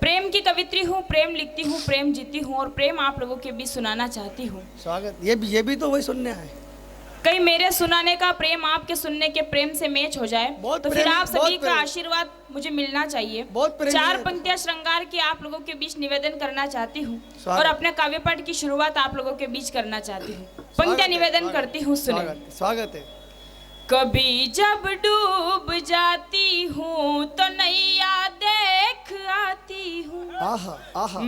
प्रेम की कवित्री हूँ, प्रेम लिखती हूँ, प्रेम जीती हूँ और प्रेम आप लोगों के बीच सुनाना चाहती हूँ। स्वागत। ये भी तो वही सुनने आए। कहीं मेरे सुनाने का प्रेम आपके सुनने के प्रेम से मैच हो जाए तो फिर आप सभी का आशीर्वाद मुझे मिलना चाहिए। चार पंक्तियां श्रृंगार की आप लोगों के बीच निवेदन करना चाहती हूँ और अपने काव्य पाठ की शुरुआत आप लोगों के बीच करना चाहती हूँ। पंक्तियां निवेदन करती हूँ, सुने। स्वागत है। कभी जब डूब जाती हूँ तो नैया देख आती हूँ,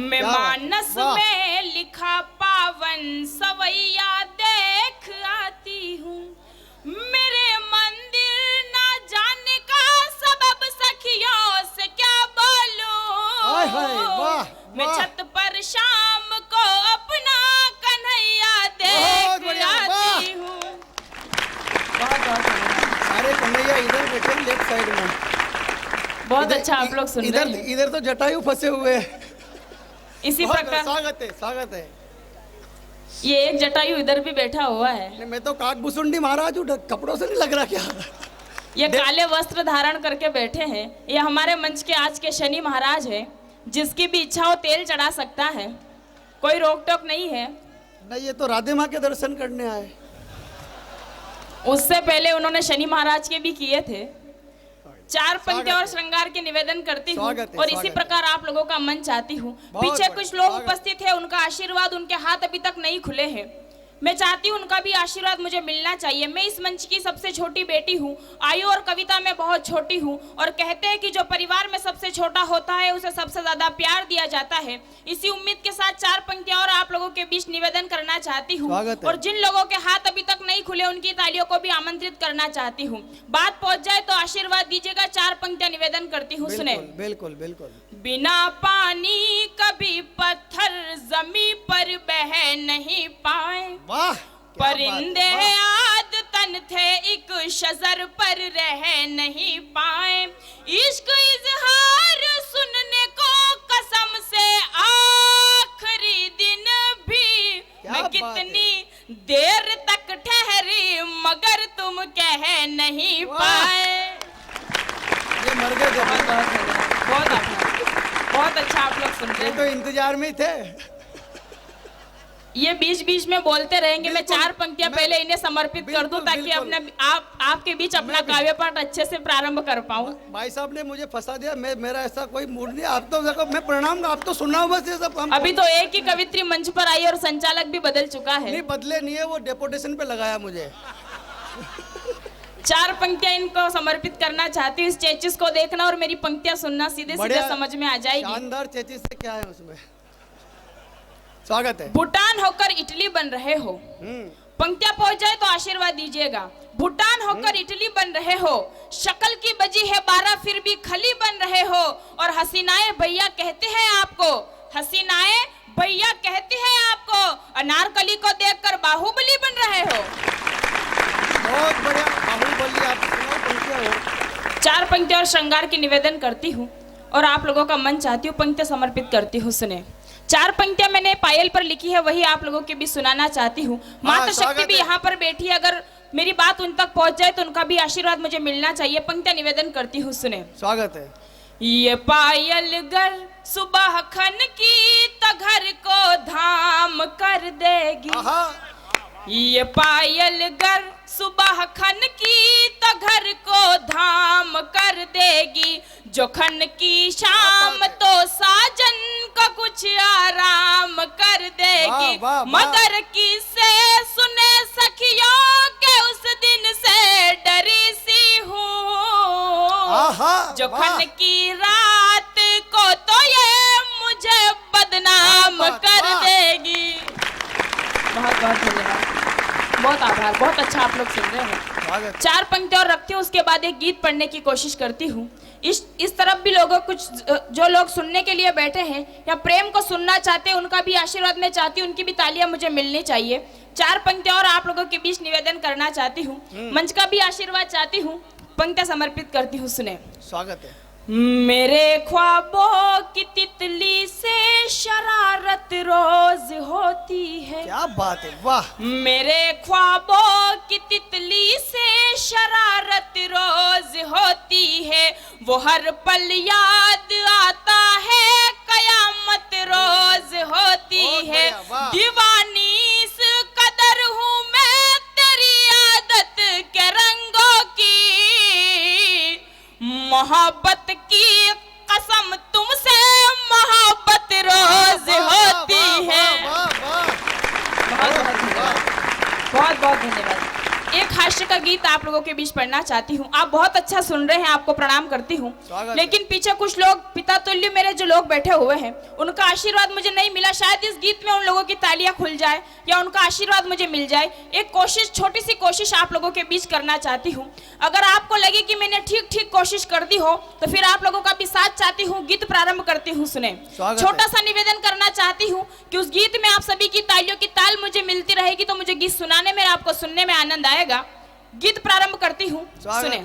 मैं मानस में लिखा पावन सवैया देख आती हूँ। मेरे मंदिर ना जाने का सबब सखियों से क्या बोलूं, मैं छत पर शाम को अपना कन्हैया देख आती हूँ। सारे कन्हैया इधर बैठे लेफ्ट साइड में। बहुत अच्छा आप लोग सुन रहे हैं। इधर तो जटायु फंसे हुए हैं। इसी प्रकार स्वागत है, स्वागत है। ये एक जटायु इधर भी बैठा हुआ है। मैं तो काकभूसुंडी महाराज हूँ, कपड़ों से नहीं लग रहा क्या? ये काले वस्त्र धारण करके बैठे हैं। ये हमारे मंच के आज के शनि महाराज है। जिसकी भी इच्छा हो तेल चढ़ा सकता है, कोई रोक टोक नहीं है। नहीं, ये तो राधे माँ के दर्शन करने आए। उससे पहले उन्होंने शनि महाराज के भी किए थे। चार पंक्ति और श्रृंगार के निवेदन करती हूँ और इसी प्रकार आप लोगों का मन चाहती हूँ। पीछे कुछ लोग उपस्थित है, उनका आशीर्वाद, उनके हाथ अभी तक नहीं खुले हैं। मैं चाहती हूँ उनका भी आशीर्वाद मुझे मिलना चाहिए। मैं इस मंच की सबसे छोटी बेटी हूँ, आयु और कविता में बहुत छोटी हूँ और कहते हैं कि जो परिवार में सबसे छोटा होता है उसे सबसे ज्यादा प्यार दिया जाता है। इसी उम्मीद के साथ चार पंक्तियां और आप लोगों के बीच निवेदन करना चाहती हूँ और जिन लोगों के हाथ अभी तक नहीं खुले उनकी तालियों को भी आमंत्रित करना चाहती हूँ। बात पहुंच जाए तो आशीर्वाद दीजिएगा। चार पंक्तियां निवेदन करती हूँ, सुने। बिल्कुल बिल्कुल। बिना पानी कभी पत्थर जमी पर बह नहीं पाए, परिंदे आद तन थे एक शजर पर रह नहीं पाए। इश्क इजहार सुनने को कसम से आखिरी दिन भी मैं कितनी देर तक ठहरी मगर तुम कह नहीं पाए। ये मर गए। बहुत अच्छा आप लोग सुन रहे हैं। तो इंतजार में ही थे। ये बीच बीच में बोलते रहेंगे। मैं चार पंक्तियां पहले इन्हें समर्पित कर दूं ताकि अपने आपके बीच अपना काव्य पाठ अच्छे से प्रारंभ कर पाऊं। भाई साहब ने मुझे फंसा दिया। मेरा ऐसा कोई मूड नहीं। आप तो देखो, मैं प्रणाम, आप तो सुना हो बस ये सब। अभी तो एक ही कवित्री मंच पर आई और संचालक भी बदल चुका है। नहीं बदले नहीं है, वो डेपुटेशन पे लगाया मुझे। चार पंक्तियां इनको समर्पित करना चाहती हूँ। इस चेचिस को देखना और मेरी पंक्तियां सुनना, सीधे सीधे समझ में आ जाएगी। शानदार चेचिस से क्या है उसमें। स्वागत है। भूटान होकर इटली बन रहे हो, पंक्तियां पहुंच जाए तो आशीर्वाद दीजिएगा। भूटान होकर इटली बन रहे हो, शक्ल की बजी है 12 फिर भी खली बन रहे हो और हसीनाए भैया कहते हैं आपको, हसीनाए भैया कहते हैं आपको, अनारकली को देखकर बाहुबली बन रहे हो। बहुत बढ़िया, बाहुबली। आप पंक्तियां हो। चार पंक्तियां और श्रृंगार की निवेदन करती हूँ और आप लोगों का मन चाहती हूँ पंक्तियां समर्पित करती हूँ, सुने। चार पंक्तियां मैंने पायल पर लिखी है, वही आप लोगों के बीच सुनाना चाहती हूँ। माता शक्ति भी यहाँ पर बैठी है, अगर मेरी बात उन तक पहुंच जाए तो उनका भी आशीर्वाद मुझे मिलना चाहिए। पंक्तियां निवेदन करती हूँ, सुने। स्वागत है। ये पायल गर सुबह खन की तो घर को धाम कर देगी, ये पायल गर सुबह खन की तो घर को धाम कर देगी, जो खन की शाम तो साजन को कुछ आराम कर देगी। मगर किसे सुने सखियों के उस दिन से डरी सी हूँ, जो खन की रात को तो ये मुझे बदनाम कर देगी। बहुत बहुत धन्यवाद, बहुत आभार। बहुत अच्छा आप लोग सुन रहे हैं। चार पंक्तियां और रखती हूँ, उसके बाद एक गीत पढ़ने की कोशिश करती हूँ। इस तरफ भी लोगों कुछ जो लोग सुनने के लिए बैठे हैं या प्रेम को सुनना चाहते हैं उनका भी आशीर्वाद मैं चाहती हूँ, उनकी भी तालियां मुझे मिलनी चाहिए। चार पंक्तियां और आप लोगों के बीच निवेदन करना चाहती हूँ, मंच का भी आशीर्वाद चाहती हूँ। पंक्तियां समर्पित करती हूँ, सुने। स्वागत है। मेरे ख्वाबों की तितली से शरारत रोज होती है, क्या बात है, वाह। मेरे ख्वाबों की तितली से शरारत रोज होती है, वो हर पल याद आता है मोहब्बत की कसम तुमसे मोहब्बत रोज होती है। बहुत बहुत धन्यवाद। एक हास्य का गीत आप लोगों के बीच पढ़ना चाहती हूँ। आप बहुत अच्छा सुन रहे हैं, आपको प्रणाम करती हूँ। लेकिन पीछे कुछ लोग पिता तुल्य मेरे जो लोग बैठे हुए हैं, उनका आशीर्वाद मुझे नहीं मिला। शायद इस गीत में उन लोगों की तालियां खुल जाए या उनका आशीर्वाद मुझे मिल जाए। एक कोशिश, छोटी सी कोशिश आप लोगों के बीच करना चाहती हूँ। अगर आपको लगे कि मैंने ठीक ठीक कोशिश कर दी हो तो फिर आप लोगों का भी साथ चाहती हूँ। गीत प्रारंभ करती हूँ, सुने। छोटा सा निवेदन करना चाहती हूँ कि उस गीत में आप सभी की तालियों की ताल मुझे मिलती रहेगी तो मुझे गीत सुनाने में, आपको सुनने में आनंद आएगा। गीत प्रारंभ करती हूँ, सुने।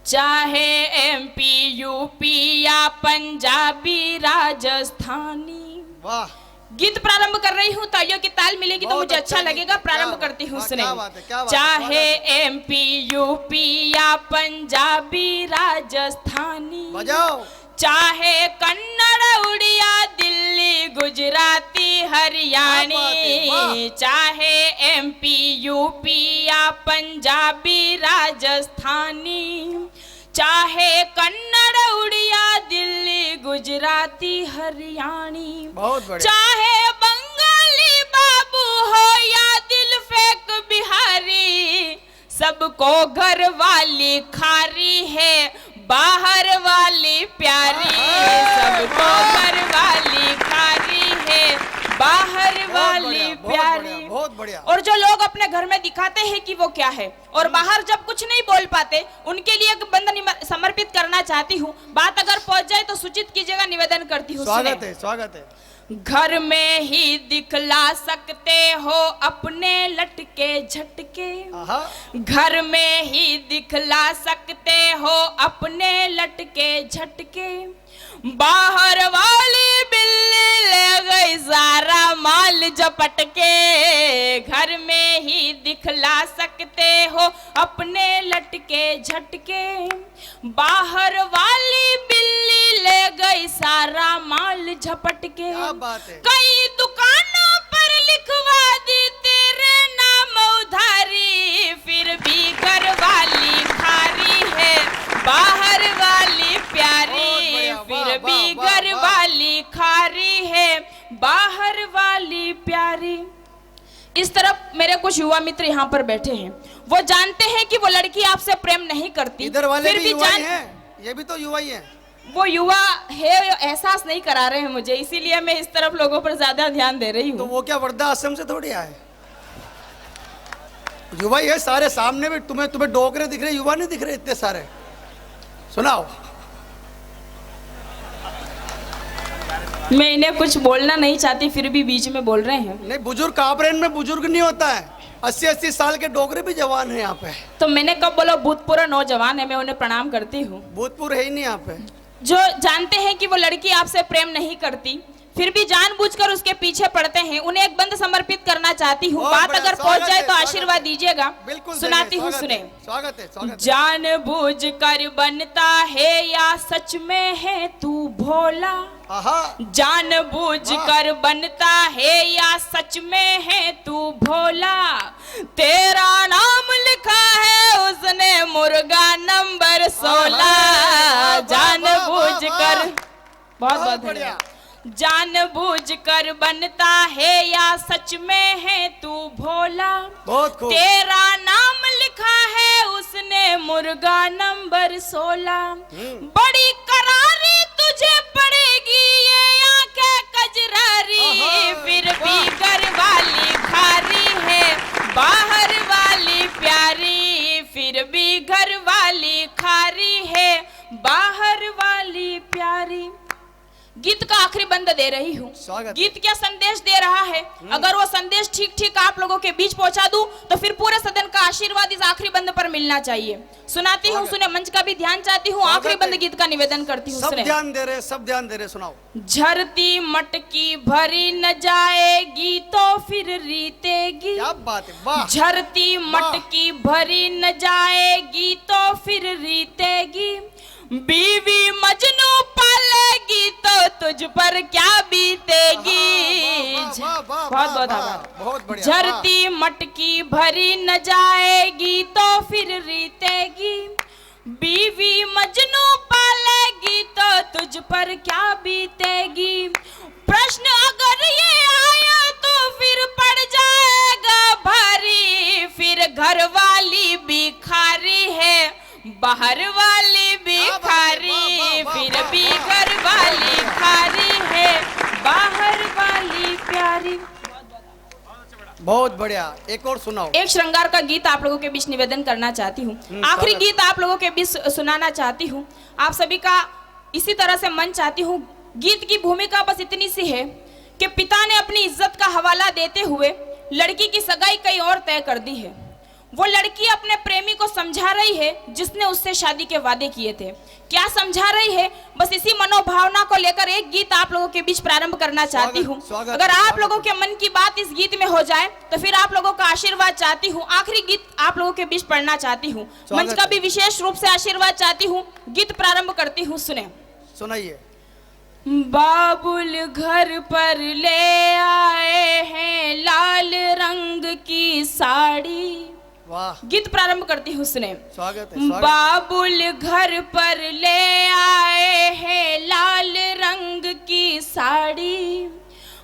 चाहे एमपी, यूपी या पंजाबी, राजस्थानी। वाह। गीत प्रारंभ कर रही हूँ, तालियों की ताल मिलेगी तो मुझे अच्छा लगेगा। प्रारंभ करती हूँ, सुने। चाहे एमपी, यूपी या पंजाबी, राजस्थानी, बजाओ। चाहे कन्नड़, उड़िया, दिल्ली, गुजराती, हरियाणी, चाहे एमपी, यूपी या पंजाबी, राजस्थानी, चाहे कन्नड़, उड़िया, दिल्ली, गुजराती, हरियाणी, चाहे बंगाली बाबू हो या दिल फेंक बिहारी, सबको घर वाली खारी है, बाहर वाली प्यारी। सबको घर वाली खारी है, बाहर वाली प्यारी। बहुत बढ़िया। और जो लोग अपने घर में दिखाते हैं कि वो क्या है और बाहर जब कुछ नहीं बोल पाते, उनके लिए एक बंधन समर्पित करना चाहती हूँ। बात अगर पहुंच जाए तो सूचित कीजिएगा, निवेदन करती हूँ। स्वागत है, स्वागत है। घर में ही दिखला सकते हो अपने लटके झटके, घर में ही दिखला सकते हो अपने लटके झटके, बाहर वाली बिल्ली ले गई सारा माल झपट के, घर में ही दिखला सकते हो अपने लटके झटके, बाहर वाली बिल्ली ले गई सारा माल झपट के। कई दुकानों पर लिखवा दी तेरे नाम उधारी, फिर भी घर वाली खारी है, बाहर वाली प्यारी, फिर भी घर वाली खारी है, बाहर वाली प्यारी। इस तरफ मेरे कुछ युवा मित्र यहाँ पर बैठे हैं, वो जानते हैं कि वो लड़की आपसे प्रेम नहीं करती। इधर वाले फिर भी जान हैं, ये भी तो युवा ही हैं। वो युवा है, एहसास नहीं करा रहे हैं मुझे, इसीलिए मैं इस तरफ लोगों पर ज्यादा ध्यान दे रही हूँ। तो वो क्या वृद्धा आश्रम से थोड़ी आए, युवा ही है सारे। सामने भी तुम्हें डोकरे दिख रहे, युवा नहीं दिख रहे इतने सारे। सुनाओ। मैं इन्हें कुछ बोलना नहीं चाहती, फिर भी बीच में बोल रहे हैं। नहीं, बुजुर्ग काबरेन में बुजुर्ग नहीं होता है, 80-80 साल के डोगरे भी जवान हैं यहाँ पे। तो मैंने कब बोला भूतपूर्व नौजवान है, मैं उन्हें प्रणाम करती हूँ। भूतपूर्व है ही नहीं यहाँ पे। जो जानते हैं कि वो लड़की आपसे प्रेम नहीं करती, फिर भी जानबूझकर उसके पीछे पड़ते हैं, उन्हें एक बंद समर्पित करना चाहती हूँ। बात अगर पहुंच जाए तो आशीर्वाद दीजिएगा। सुनाती हूँ, सुने। स्वागत है। जानबूझकर बनता है या सच में है तू भोला, जानबूझकर बनता है या सच में है तू भोला, तेरा नाम लिखा है उसने मुर्गा नंबर 16, जानबूझकर। बहुत बहुत धन्यवाद। जानबूझकर बनता है या सच में है तू भोला, तेरा नाम लिखा है उसने मुर्गा नंबर 16, बड़ी करारी तुझे पड़ेगी ये आंखें कजरारी, फिर भी घर वाली खारी है, बाहर वाली प्यारी, फिर भी घर वाली खारी है, बाहर वाली प्यारी। गीत का आखिरी बंद दे रही हूँ। गीत क्या संदेश दे रहा है, अगर वो संदेश ठीक ठीक आप लोगों के बीच पहुंचा दूं तो फिर पूरे सदन का आशीर्वाद इस आखिरी बंद पर मिलना चाहिए। सुनाती हूँ, सुने। मंच का भी ध्यान चाहती हूँ, आखिरी बंद गीत का निवेदन करती हूँ। सब ध्यान दे रहे, सब ध्यान दे रहे, सुनाओ। झरती मटकी भरी न जाएगी तो फिर रीतेगी, क्या बात है, वाह। झरती मटकी भरी न जाएगी तो फिर रीतेगी, बीवी मजनू पालेगी तो तुझ पर क्या बीतेगी। बहुत बहुत आभार। झरती मटकी भरी न जाएगी तो फिर रीतेगी, बीवी मजनू पालेगी तो तुझ पर क्या बीतेगी। प्रश्न अगर ये आया तो फिर पड़ जाएगा भारी। फिर घर वाली भिखारी है, बाहर वाली भिखारी। फिर भी घर वाली खारी है, बाहर वाली प्यारी। बहुत बढ़िया, एक और सुनाओ। एक श्रृंगार का गीत आप लोगों के बीच निवेदन करना चाहती हूँ। आखिरी गीत आप लोगों के बीच सुनाना चाहती हूँ। आप सभी का इसी तरह से मन चाहती हूँ। गीत की भूमिका बस इतनी सी है कि पिता ने अपनी इज्जत का हवाला देते हुए लड़की की सगाई कहीं और तय कर दी है। वो लड़की अपने प्रेमी को समझा रही है जिसने उससे शादी के वादे किए थे। क्या समझा रही है, बस इसी मनोभावना को लेकर एक गीत आप लोगों के बीच प्रारंभ करना चाहती हूँ। अगर आप लोगों के मन की बात इस गीत में हो जाए तो फिर आप लोगों का आशीर्वाद चाहती हूँ। आखिरी गीत आप लोगों के बीच पढ़ना चाहती हूँ। मंच का भी विशेष रूप से आशीर्वाद चाहती हूँ। गीत प्रारंभ करती हूँ, सुने। सुनाइए। बाबुल घर पर ले आए हैं लाल रंग की साड़ी। वाह। गीत प्रारंभ करती हूँ, सुने। स्वागत है, स्वागत। बाबुल घर पर ले आए हैं लाल रंग की साड़ी।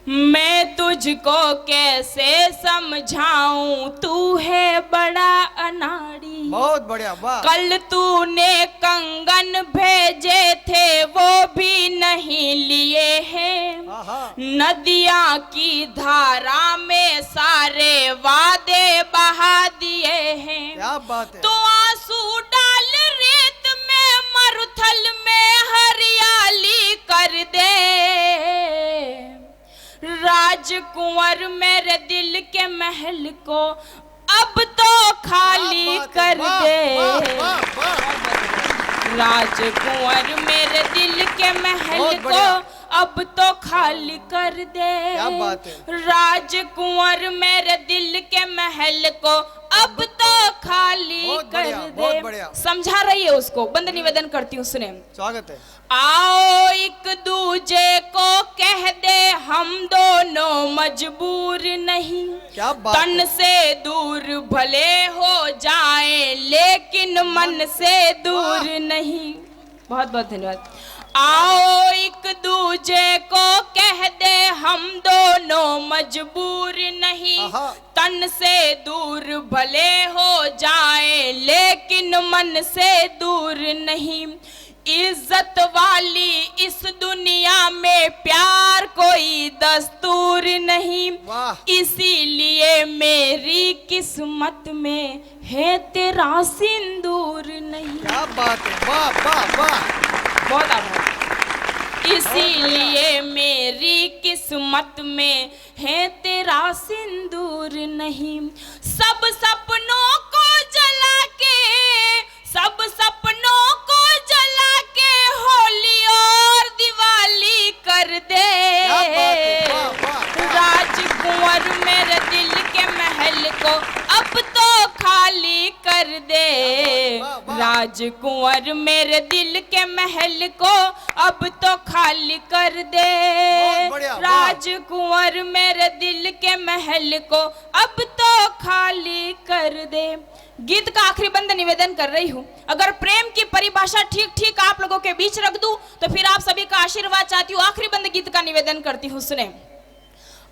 मैं तुझको कैसे समझाऊं, तू है बड़ा अनाड़ी। बहुत बढ़िया, वाह। कल तूने कंगन भेजे थे वो भी नहीं लिए हैं। नदियाँ की धारा में सारे वादे बहा दिए हैं। क्या बात है। तो आंसू डाल रेत में, मरुथल में हरियाली कर दे। राजकुंवर मेरे दिल के महल को अब तो खाली कर दे। राजकुंवर मेरे दिल के महल को अब तो खाली कर दे। क्या बात है। राजकुंवर मेरे दिल के महल को अब तो खाली कर दे। समझा रही है उसको। बंद निवेदन करती हूँ, सुने। स्वागत है। आओ एक दूजे को कह दे हम दोनों मजबूर नहीं। क्या बात। तन से दूर भले हो जाए लेकिन मन से दूर नहीं। बहुत बहुत धन्यवाद। आओ एक दूजे को कह दे हम दोनों मजबूर नहीं। तन से दूर भले हो जाए लेकिन मन से दूर नहीं। इज्जत वाली इस दुनिया में प्यार कोई दस्तूर नहीं। इसीलिए मेरी किस्मत में है तेरा सिंदूर नहीं। क्या बात है, वाह वाह वाह। बहुत आभार। इसीलिए मेरी किस्मत में है तेरा सिंदूर नहीं। सब सपनों को जला के, सब सपनों को जला के होली और दिवाली कर दे। राजकुंवर मेरे दिल के महल को अब तो खाली कर दे। राजकुंवर मेरे दिल के महल को अब तो खाली कर दे। राजकुंवर मेरे दिल के महल को अब तो खाली कर दे। गीत का आखिरी बंद निवेदन कर रही हूँ। अगर प्रेम की परिभाषा ठीक ठीक आप लोगों के बीच रख दूं तो फिर आप सभी का आशीर्वाद चाहती हूँ। आखिरी बंद गीत का निवेदन करती हूँ, सुने।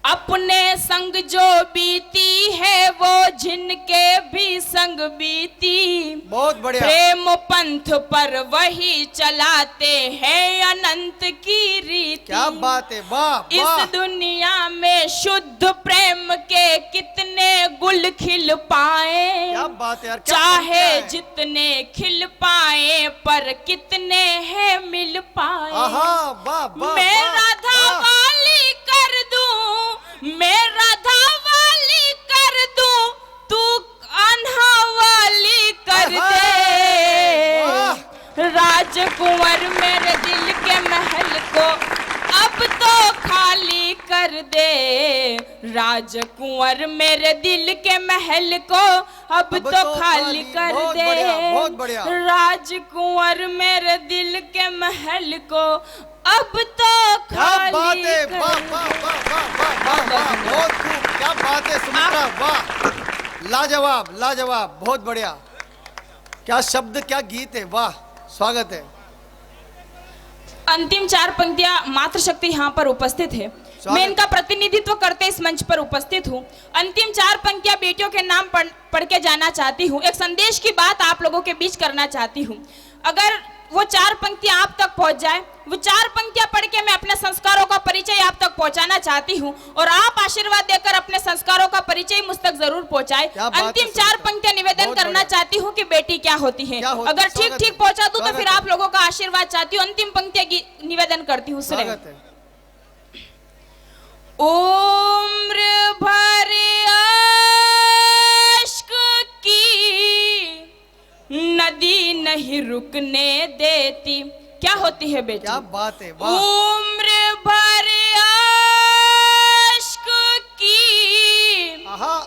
अपने संग जो बीती है वो जिनके भी संग बीती। बहुत बढ़िया। प्रेम पंथ पर वही चलाते हैं अनंत की रीति। क्या बात है, वाह। इस दुनिया में शुद्ध प्रेम के कितने गुल खिल पाए। क्या बात है यार। चाहे जितने खिल पाए पर कितने हैं मिल पाए। मैं राधा वाली कर दूं, मैं राधा वाली कर दूं, तू कान्हा वाली कर दे। राजकुंवर मेरे दिल के महल को अब तो खाली कर दे। राजकुंवर मेरे दिल के महल को अब तो खाली कर दे। राजकुंवर मेरे दिल के महल को अब तो खाली कर दे। बहुत खूब, क्या बात है सुमित्रा, वाह। लाजवाब लाजवाब, बहुत बढ़िया। क्या शब्द, क्या गीत है, वाह, स्वागत है। अंतिम 4 पंक्तियां मातृशक्ति यहाँ पर उपस्थित है। मैं इनका प्रतिनिधित्व करते इस मंच पर उपस्थित हूँ। अंतिम 4 पंक्तियां बेटियों के नाम पढ़ के जाना चाहती हूँ। एक संदेश की बात आप लोगों के बीच करना चाहती हूँ। अगर वो 4 पंक्तियां आप तक पहुंच जाए, वो 4 पंक्तियां पढ़ के मैं अपने संस्कारों का परिचय आप तक पहुंचाना चाहती हूँ और आप आशीर्वाद देकर अपने संस्कारों का परिचय मुझ तक जरूर पहुंचाए। अंतिम 4 पंक्तियां निवेदन करना चाहती हूँ कि बेटी क्या होती है। अगर ठीक ठीक पहुंचा दूं तो फिर आप लोगों का आशीर्वाद चाहती हूँ। अंतिम पंक्तियां निवेदन करती हूँ। उम्र भर अश्क की नदी नहीं रुकने देती। क्या होती है बेटी? क्या बात है, वाह। उम्र भर अश्क की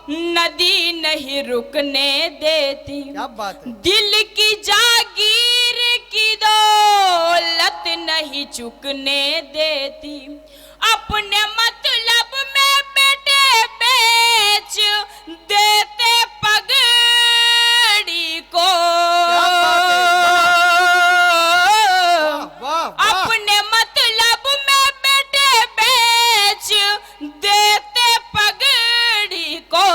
नदी नहीं रुकने देती। क्या बात है। दिल की जागीर की दौलत नहीं चुकने देती। अपने मतलब में बेटे बेच देते पगड़ी को। अपने मतलब में बेटे बेच देते पगड़ी को।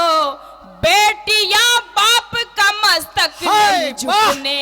बेटियां बाप का मस्तक नहीं झुकने